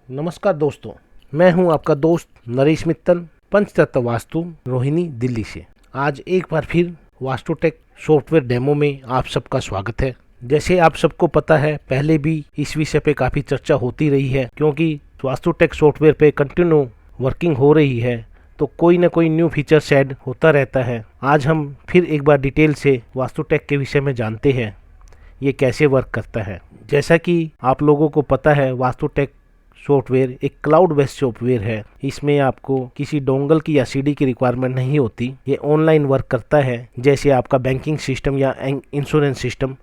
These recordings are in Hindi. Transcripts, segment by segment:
नमस्कार दोस्तों, मैं हूं आपका दोस्त नरेश मित्तल, पंचतत्व वास्तु रोहिणी दिल्ली से। आज एक बार फिर वास्तुटेक सॉफ्टवेयर डेमो में आप सबका स्वागत है। जैसे आप सबको पता है, पहले भी इस विषय पे काफ़ी चर्चा होती रही है, क्योंकि वास्तुटेक सॉफ्टवेयर पे कंटिन्यू वर्किंग हो रही है, तो कोई ना कोई न्यू फीचर्स ऐड होता रहता है। आज हम फिर एक बार डिटेल से वास्तुटेक के विषय में जानते हैं, ये कैसे वर्क करता है। जैसा कि आप लोगों को पता है, वास्तुटेक सॉफ्टवेयर एक क्लाउड बेस्ड सॉफ्टवेयर है। इसमें आपको किसी डोंगल की या सीडी की रिक्वायरमेंट नहीं होती। ये ऑनलाइन वर्क करता है, जैसे आपका बैंकिंग सिस्टम या इंश्योरेंस सिस्टम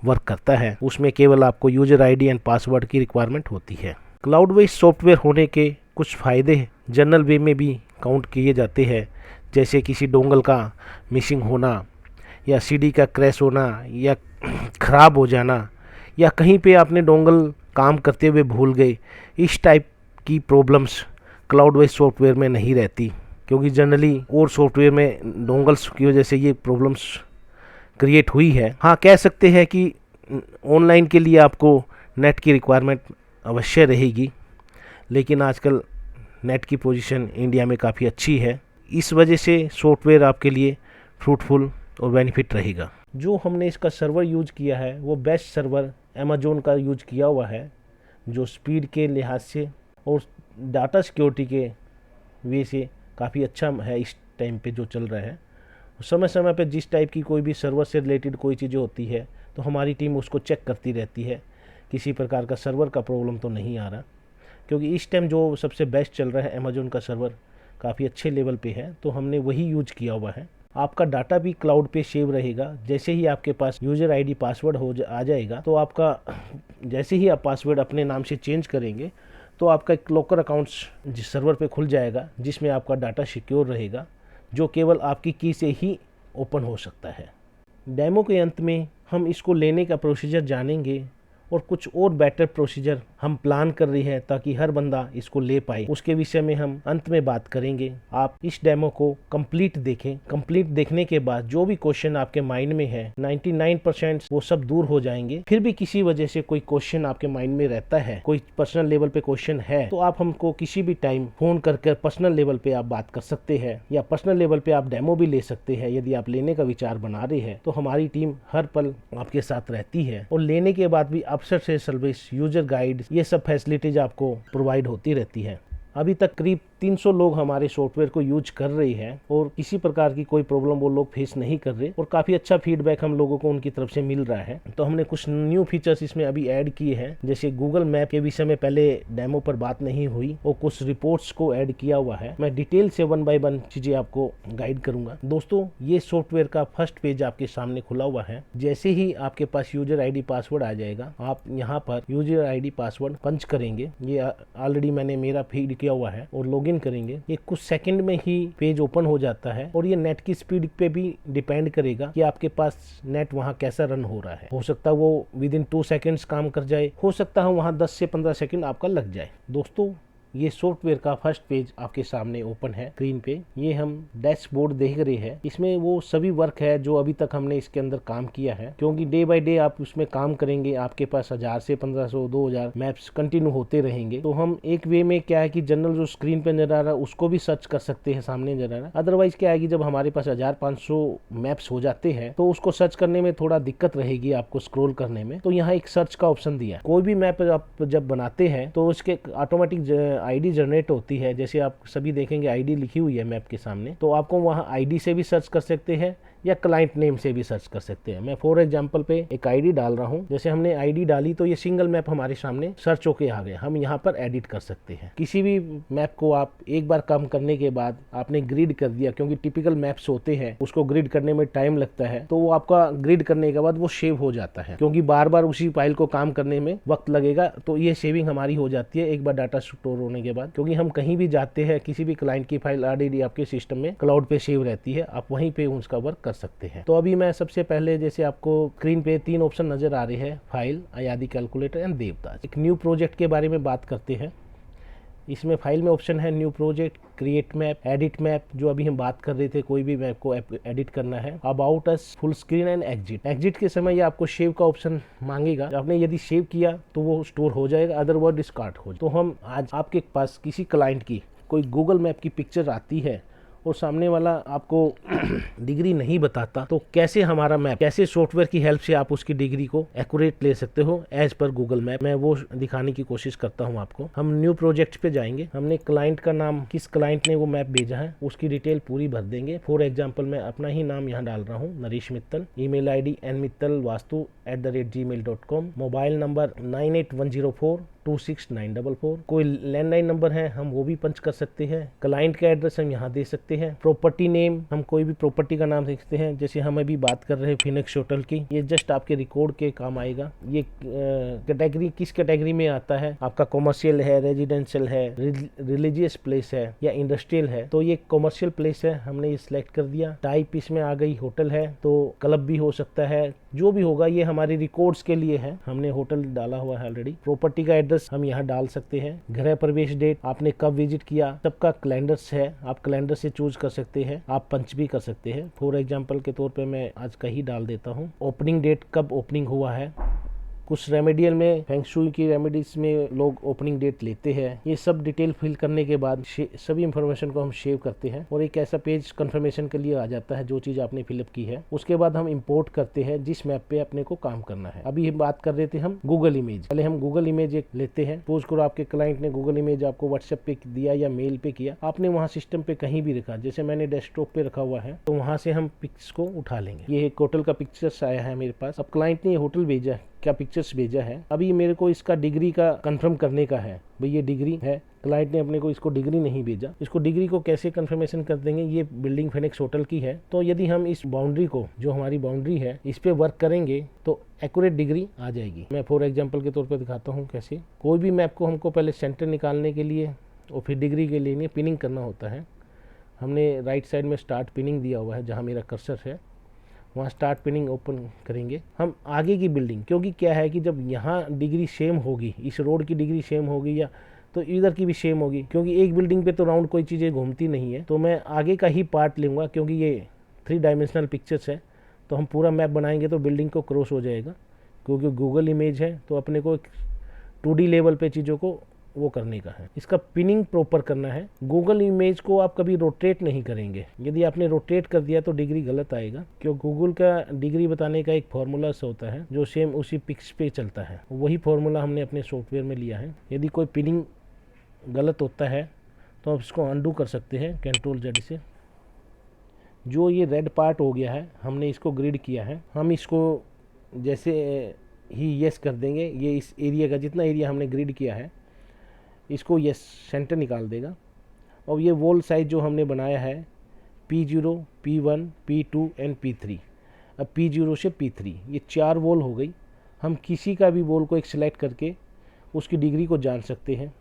वर्क करता है। उसमें केवल आपको यूजर आईडी एंड पासवर्ड की रिक्वायरमेंट होती है। क्लाउड बेस्ड सॉफ्टवेयर होने के कुछ फ़ायदे जनरल वे में भी काउंट किए जाते हैं, जैसे किसी डोंगल का मिसिंग होना या सीडी का क्रैश होना या ख़राब हो जाना, या कहीं पे आपने डोंगल काम करते हुए भूल गए। इस टाइप की प्रॉब्लम्स क्लाउड बेस्ड सॉफ्टवेयर में नहीं रहती, क्योंकि जनरली और सॉफ्टवेयर में डोंगल्स की वजह से ये प्रॉब्लम्स क्रिएट हुई है। हाँ, कह सकते हैं कि ऑनलाइन के लिए आपको नेट की रिक्वायरमेंट अवश्य रहेगी, लेकिन आजकल नेट की पोजीशन इंडिया में काफ़ी अच्छी है। इस वजह से सॉफ्टवेयर आपके लिए फ्रूटफुल और बेनिफिट रहेगा। जो हमने इसका सर्वर यूज किया है वो बेस्ट सर्वर अमेजोन का यूज किया हुआ है, जो स्पीड के लिहाज से और डाटा सिक्योरिटी के वे से काफ़ी अच्छा है। इस टाइम पे जो चल रहा है, समय समय पे जिस टाइप की कोई भी सर्वर से रिलेटेड कोई चीज़ें होती है तो हमारी टीम उसको चेक करती रहती है, किसी प्रकार का सर्वर का प्रॉब्लम तो नहीं आ रहा। क्योंकि इस टाइम जो सबसे बेस्ट चल रहा है अमेजोन का सर्वर काफ़ी अच्छे लेवल पे है, तो हमने वही यूज किया हुआ है। आपका डाटा भी क्लाउड पे सेव रहेगा। जैसे ही आपके पास यूजर आईडी पासवर्ड आ जाएगा, तो आपका जैसे ही आप पासवर्ड अपने नाम से चेंज करेंगे तो आपका एक लॉकर अकाउंट्स जिस सर्वर पे खुल जाएगा, जिसमें आपका डाटा सिक्योर रहेगा, जो केवल आपकी की से ही ओपन हो सकता है। डेमो के अंत में हम इसको लेने का प्रोसीजर जानेंगे और कुछ और बेटर प्रोसीजर हम प्लान कर रही है ताकि हर बंदा इसको ले पाए। उसके विषय में हम अंत में बात करेंगे। आप इस डेमो को कंप्लीट देखें। कंप्लीट देखने के बाद जो भी क्वेश्चन आपके माइंड में है, 99% वो सब दूर हो जाएंगे। फिर भी किसी वजह से कोई क्वेश्चन आपके माइंड में रहता है, कोई पर्सनल लेवल पे क्वेश्चन है, तो आप हमको किसी भी टाइम फोन करके पर्सनल लेवल पे आप बात कर सकते हैं, या पर्सनल लेवल पे आप डेमो भी ले सकते हैं। यदि आप लेने का विचार बना रहे हैं तो हमारी टीम हर पल आपके साथ रहती है, और लेने के बाद भी अफसर से सर्विस, यूजर गाइड, ये सब फैसिलिटीज आपको प्रोवाइड होती रहती है। अभी तक करीब 300 लोग हमारे सॉफ्टवेयर को यूज कर रहे हैं और किसी प्रकार की कोई प्रॉब्लम वो लोग फेस नहीं कर रहे, और काफ़ी अच्छा फीडबैक हम लोगों को उनकी तरफ से मिल रहा है। तो हमने कुछ न्यू फीचर्स इसमें अभी ऐड किए हैं, जैसे गूगल मैप के विषय में पहले डेमो पर बात नहीं हुई, और कुछ रिपोर्ट्स को ऐड किया हुआ है। मैं डिटेल से 1 बाय 1 चीज़ें आपको गाइड करूंगा। दोस्तों, ये सॉफ्टवेयर का फर्स्ट पेज आपके सामने खुला हुआ है। जैसे ही आपके पास यूजर आईडी पासवर्ड आ जाएगा, आप यहाँ पर यूजर आईडी पासवर्ड पंच करेंगे। ये ऑलरेडी मैंने मेरा फीड किया हुआ है, और लॉगिन करेंगे। ये कुछ सेकंड में ही पेज ओपन हो जाता है, और ये नेट की स्पीड पे भी डिपेंड करेगा कि आपके पास नेट वहाँ कैसा रन हो रहा है। हो सकता है वो विद इन 2 सेकेंड्स काम कर जाए, हो सकता है वहाँ 10 से 15 सेकंड आपका लग जाए। दोस्तों, ये सॉफ्टवेयर का फर्स्ट पेज आपके सामने ओपन है स्क्रीन पे। ये हम डैशबोर्ड देख रहे हैं। इसमें वो सभी वर्क है जो अभी तक हमने इसके अंदर काम किया है, क्योंकि डे बाय डे आप उसमें काम करेंगे, आपके पास 1000 से 1500 2000 मैप्स कंटिन्यू होते रहेंगे। तो हम एक वे में क्या है कि जनरल जो स्क्रीन पे नजर आ रहा है उसको भी सर्च कर सकते हैं, सामने नजर आ रहा है। अदरवाइज क्या है कि जब हमारे पास 1500 मैप्स हो जाते हैं तो उसको सर्च करने में थोड़ा दिक्कत रहेगी आपको, स्क्रॉल करने में। तो यहाँ एक सर्च का ऑप्शन दिया है। कोई भी मैप आप जब बनाते हैं तो उसके ऑटोमेटिक आईडी जनरेट होती है। जैसे आप सभी देखेंगे आईडी लिखी हुई है मैप के सामने, तो आपको वहाँ आईडी से भी सर्च कर सकते हैं या क्लाइंट नेम से भी सर्च कर सकते हैं। मैं फॉर एग्जांपल पे एक आईडी डाल रहा हूँ। जैसे हमने आईडी डाली तो ये सिंगल मैप हमारे सामने सर्च होके आ गया। हम यहाँ पर एडिट कर सकते हैं। किसी भी मैप को आप एक बार काम करने के बाद आपने ग्रिड कर दिया, क्योंकि टिपिकल मैप्स होते हैं उसको ग्रिड करने में टाइम लगता है, तो वो आपका ग्रिड करने के बाद वो सेव हो जाता है, क्योंकि बार बार उसी फाइल को काम करने में वक्त लगेगा। तो ये सेविंग हमारी हो जाती है एक बार डाटा स्टोर होने के बाद, क्योंकि हम कहीं भी जाते हैं किसी भी क्लाइंट की फाइल ऑलरेडी आपके सिस्टम में क्लाउड पे सेव रहती है, आप वहीं पे उसका वर्क कर सकते हैं। तो अभी मैं सबसे पहले, जैसे आपको स्क्रीन पे 3 ऑप्शन नजर आ रहे हैं, फाइल, अयादी कैलकुलेटर एंड देवदास। एक न्यू प्रोजेक्ट के बारे में बात करते हैं। इसमें फाइल में ऑप्शन है new project, create map, edit map, जो अभी हम बात कर रहे थे, कोई भी मैप को एडिट करना है, about us, full screen and exit. Exit के समय ये आपको सेव का ऑप्शन मांगेगा, आपने यदि सेव किया तो वो स्टोर हो जाएगा, अदरवाइज डिस्कार्ड हो। तो हम आज आपके पास किसी क्लाइंट की कोई गूगल मैप की पिक्चर आती है और सामने वाला आपको डिग्री नहीं बताता, तो कैसे हमारा मैप, कैसे सॉफ्टवेयर की हेल्प से आप उसकी डिग्री को एक्यूरेट ले सकते हो एज पर गूगल मैप, मैं वो दिखाने की कोशिश करता हूँ आपको। हम न्यू प्रोजेक्ट पे जाएंगे, हमने क्लाइंट का नाम, किस क्लाइंट ने वो मैप भेजा है उसकी डिटेल पूरी भर देंगे। फॉर एग्जाम्पल मैं अपना ही नाम यहाँ डाल रहा हूँ, Naresh Mittal, email ID nmittalvastu@gmail.com, mobile number 9810426944, कोई लैंडलाइन नंबर है हम वो भी पंच कर सकते हैं, क्लाइंट का एड्रेस हम यहाँ दे सकते हैं, प्रॉपर्टी नेम हम कोई भी प्रॉपर्टी का नाम दे सकते हैं, जैसे हम अभी बात कर रहे हैं फिनिक्स होटल की, ये जस्ट आपके रिकॉर्ड के काम आएगा। ये कैटेगरी किस कैटेगरी में आता है, आपका कॉमर्शियल है, रेजिडेंशियल है, रिलीजियस प्लेस है या इंडस्ट्रियल है, तो ये कॉमर्शियल प्लेस है, हमने ये सिलेक्ट कर दिया। टाइप इसमें आ गई होटल है, तो क्लब भी हो सकता है, जो भी होगा ये हमारे रिकॉर्ड्स के लिए है, हमने होटल डाला हुआ है ऑलरेडी। प्रॉपर्टी का एड्रेस हम यहाँ डाल सकते हैं, गृह प्रवेश डेट, आपने कब विजिट किया, सबका कैलेंडर्स है, आप कैलेंडर से चूज कर सकते हैं, आप पंच भी कर सकते हैं। फॉर एग्जांपल के तौर पे मैं आज का ही डाल देता हूँ। ओपनिंग डेट, कब ओपनिंग हुआ है, कुछ रेमेडियल में, फेंगशुई की रेमेडीज में लोग ओपनिंग डेट लेते हैं। ये सब डिटेल फिल करने के बाद सभी इंफॉर्मेशन को हम सेव करते हैं और एक ऐसा पेज कंफर्मेशन के लिए आ जाता है जो चीज आपने फिलअप की है। उसके बाद हम इंपोर्ट करते हैं जिस मैप पे अपने को काम करना है। अभी हम बात कर रहे थे हम गूगल इमेज, पहले हम गूगल इमेज एक लेते हैं। सपोज करो आपके क्लाइंट ने गूगल इमेज आपको व्हाट्सएप पे दिया या मेल पे किया, आपने वहाँ सिस्टम पे कहीं भी रखा, जैसे मैंने डेस्कटॉप पे रखा हुआ है, तो वहाँ से हम पिक्स को उठा लेंगे। ये एक होटल का पिक्चर्स आया है मेरे पास। अब क्लाइंट ने ये होटल भेजा है, क्या पिक्चर्स भेजा है, अभी मेरे को इसका डिग्री का कंफर्म करने का है, भाई ये डिग्री है, क्लाइंट ने अपने को इसको डिग्री नहीं भेजा। इसको डिग्री को कैसे कंफर्मेशन कर देंगे, ये बिल्डिंग फिनिक्स होटल की है, तो यदि हम इस बाउंड्री को, जो हमारी बाउंड्री है, इस पे वर्क करेंगे तो एक्यूरेट डिग्री आ जाएगी। मैं फॉर एग्जांपल के तौर पे दिखाता हूँ कैसे। कोई भी मैप को हमको पहले सेंटर निकालने के लिए और फिर डिग्री के लिए पिनिंग करना होता है। हमने राइट साइड में स्टार्ट पिनिंग दिया हुआ है, जहाँ मेरा कर्सर है वहाँ स्टार्ट पिनिंग ओपन करेंगे हम आगे की बिल्डिंग, क्योंकि क्या है कि जब यहाँ डिग्री सेम होगी, इस रोड की डिग्री सेम होगी या तो इधर की भी सेम होगी, क्योंकि एक बिल्डिंग पे तो राउंड कोई चीज़ें घूमती नहीं है, तो मैं आगे का ही पार्ट लूँगा, क्योंकि ये 3 डायमेंशनल पिक्चर्स है, तो हम पूरा मैप बनाएंगे तो बिल्डिंग को क्रॉस हो जाएगा, क्योंकि गूगल इमेज है तो अपने को 2D लेवल पे चीज़ों को वो करने का है। इसका पिनिंग प्रॉपर करना है। गूगल इमेज को आप कभी रोटेट नहीं करेंगे, यदि आपने रोटेट कर दिया तो डिग्री गलत आएगा, क्योंकि गूगल का डिग्री बताने का एक फार्मूला होता है जो सेम उसी पिक्स पे चलता है, वही फार्मूला हमने अपने सॉफ्टवेयर में लिया है। यदि कोई पिनिंग गलत होता है तो आप इसको अनडू कर सकते हैं Ctrl+Z से। जो ये रेड पार्ट हो गया है, हमने इसको ग्रिड किया है, हम इसको जैसे ही यस कर देंगे, ये इस एरिया का जितना एरिया हमने ग्रिड किया है इसको यस सेंटर निकाल देगा। और ये वॉल साइज जो हमने बनाया है P0, P1, P2 and P3, अब P0 से P3 ये 4 वॉल हो गई। हम किसी का भी वॉल को एक सिलेक्ट करके उसकी डिग्री को जान सकते हैं।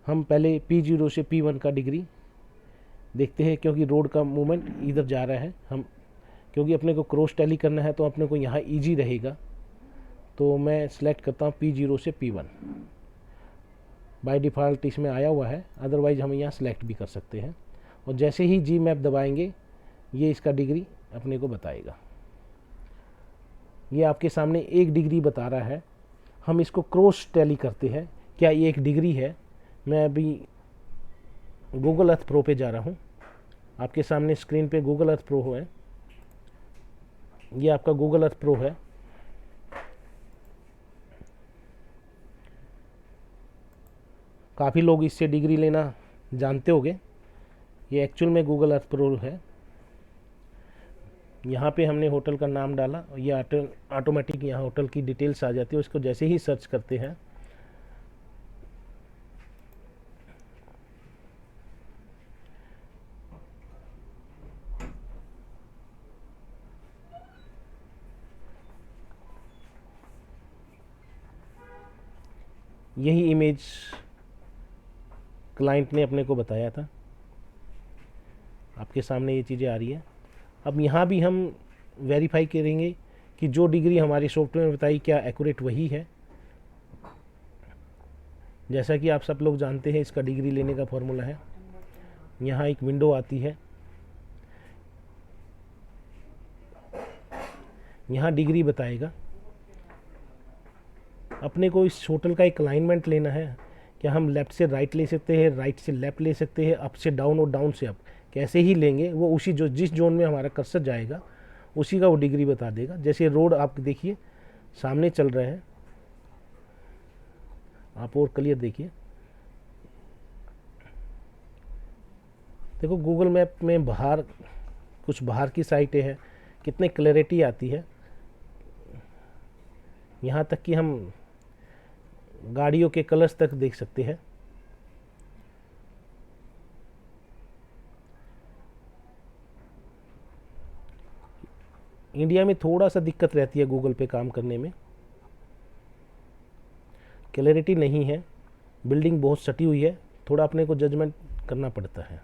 हम पहले P0 से P1 का डिग्री देखते हैं, क्योंकि रोड का मूवमेंट इधर जा रहा है, हम क्योंकि अपने को क्रॉस टैली करना है तो अपने को यहाँ ईजी रहेगा, तो मैं सिलेक्ट करता हूँ P0 से P1। बाय डिफ़ॉल्ट इसमें आया हुआ है, अदरवाइज हम यहाँ सेलेक्ट भी कर सकते हैं। और जैसे ही जी मैप दबाएंगे ये इसका डिग्री अपने को बताएगा। ये आपके सामने 1 डिग्री बता रहा है। हम इसको क्रॉस टैली करते हैं, क्या ये 1 डिग्री है। मैं अभी गूगल अर्थ प्रो पे जा रहा हूँ, आपके सामने स्क्रीन पे गूगल अर्थ प्रो है, ये आपका गूगल अर्थ प्रो है। काफ़ी लोग इससे डिग्री लेना जानते होंगे, ये एक्चुअल में गूगल अर्थ प्रो है। यहाँ पे हमने होटल का नाम डाला, ये ऑटोमेटिक यहाँ होटल की डिटेल्स आ जाती है, उसको जैसे ही सर्च करते हैं यही इमेज क्लाइंट ने अपने को बताया था, आपके सामने ये चीज़ें आ रही है। अब यहाँ भी हम वेरीफाई करेंगे कि जो डिग्री हमारी सॉफ्टवेयर में बताई क्या एक्यूरेट वही है। जैसा कि आप सब लोग जानते हैं, इसका डिग्री लेने का फॉर्मूला है। यहाँ एक विंडो आती है, यहाँ डिग्री बताएगा। अपने को इस होटल का एक अलाइनमेंट लेना है। क्या हम लेफ़्ट से राइट ले सकते हैं, राइट से लेफ़्ट ले सकते हैं, अप से डाउन और डाउन से अप, कैसे ही लेंगे वो उसी जिस जोन में हमारा कर्सर जाएगा उसी का वो डिग्री बता देगा। जैसे रोड आप देखिए सामने चल रहा है, आप और क्लियर देखिए। देखो गूगल मैप में कुछ बाहर की साइटें हैं, कितने क्लैरिटी आती है। यहाँ तक कि हम गाड़ियों के कलर्स तक देख सकते हैं। इंडिया में थोड़ा सा दिक्कत रहती है गूगल पे काम करने में, क्लैरिटी नहीं है, बिल्डिंग बहुत सटी हुई है, थोड़ा अपने को जजमेंट करना पड़ता है।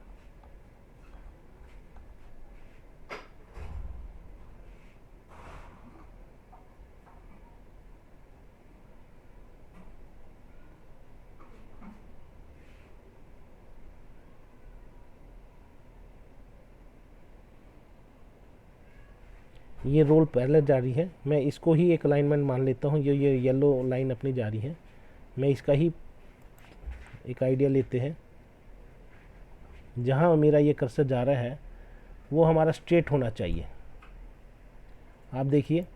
ये रोल पैरेलल जा रही है, मैं इसको ही एक अलाइनमेंट मान लेता हूँ। ये येलो लाइन अपनी जा रही है, मैं इसका ही एक आइडिया लेते हैं। जहाँ मेरा ये कर्सर जा रहा है वो हमारा स्ट्रेट होना चाहिए। आप देखिए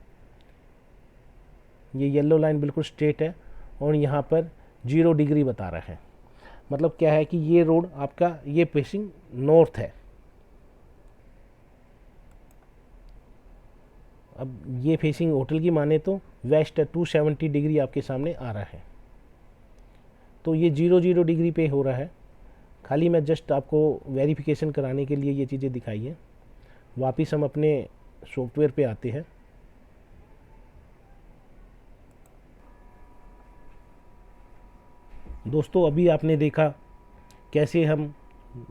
ये येलो लाइन बिल्कुल स्ट्रेट है और यहाँ पर 0 डिग्री बता रहा है। मतलब क्या है कि ये रोड आपका ये फेसिंग नॉर्थ है। अब ये फेसिंग होटल की माने तो वेस्ट है, 270 डिग्री आपके सामने आ रहा है। तो ये 0 डिग्री पे हो रहा है। खाली मैं जस्ट आपको वेरिफिकेशन कराने के लिए ये चीज़ें दिखाई है। वापस हम अपने सॉफ्टवेयर पे आते हैं। दोस्तों अभी आपने देखा कैसे हम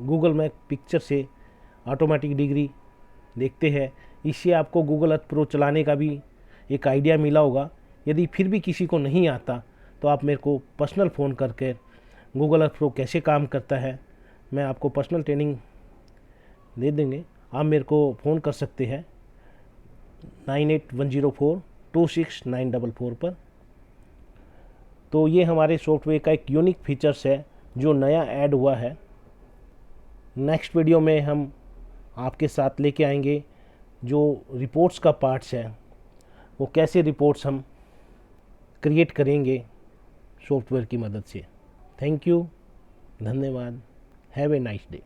गूगल मैप पिक्चर से ऑटोमेटिक डिग्री देखते हैं। इससे आपको गूगल अर्थ प्रो चलाने का भी एक आइडिया मिला होगा। यदि फिर भी किसी को नहीं आता तो आप मेरे को पर्सनल फ़ोन करके गूगल अर्थ प्रो कैसे काम करता है मैं आपको पर्सनल ट्रेनिंग दे देंगे। आप मेरे को फ़ोन कर सकते हैं 9810426944 पर। तो ये हमारे सॉफ्टवेयर का एक यूनिक फीचर्स है जो नया ऐड हुआ है। नेक्स्ट वीडियो में हम आपके साथ लेके आएंगे जो रिपोर्ट्स का पार्ट्स है, वो कैसे रिपोर्ट्स हम क्रिएट करेंगे सॉफ्टवेयर की मदद से। थैंक यू, धन्यवाद, हैव ए नाइस डे।